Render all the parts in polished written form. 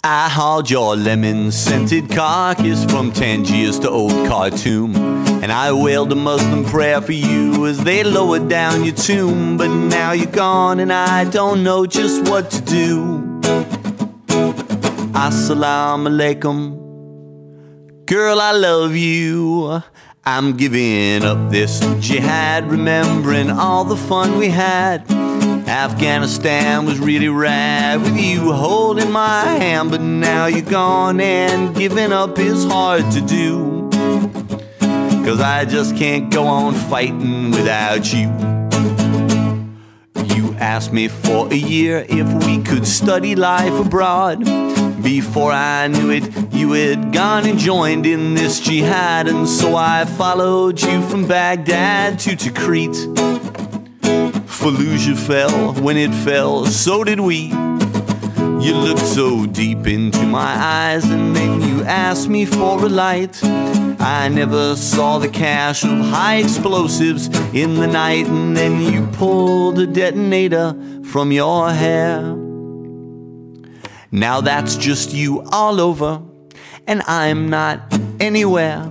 I hauled your lemon-scented carcass from Tangiers to Old Khartoum, and I wailed a Muslim prayer for you as they lowered down your tomb. But now you're gone and I don't know just what to do. Assalamu alaikum. Girl, I love you. I'm giving up this jihad, remembering all the fun we had. Afghanistan was really rad with you holding my hand, but now you're gone and giving up is hard to do. 'Cause I just can't go on fighting without you. You asked me for a year if we could study life abroad. Before I knew it, you had gone and joined in this jihad, and so I followed you from Baghdad to Tikrit. Fallujah fell, when it fell, so did we. You looked so deep into my eyes, and then you asked me for a light. I never saw the cache of high explosives in the night, and then you pulled a detonator from your hair. Now that's just you all over, and I'm not anywhere.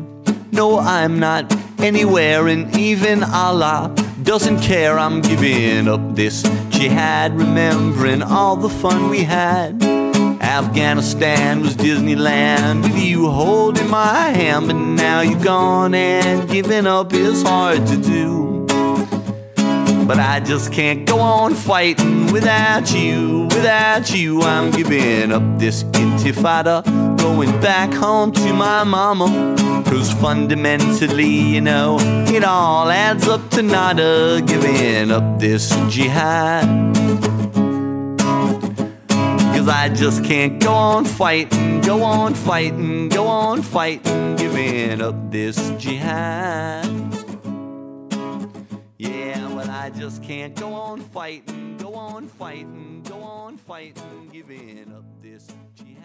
No, I'm not anywhere, and even Allah doesn't care. I'm giving up this jihad, remembering all the fun we had. Afghanistan was Disneyland with you holding my hand, but now you're gone and giving up is hard to do. But I just can't go on fighting without you, without you. I'm giving up this intifada, going back home to my mama. 'Cause fundamentally, you know, it all adds up to nada. Giving up this jihad, 'cause I just can't go on fighting, go on fighting, go on fighting. Giving up this jihad. Yeah, well, I just can't go on fighting, go on fighting, go on fighting. Giving up this jihad.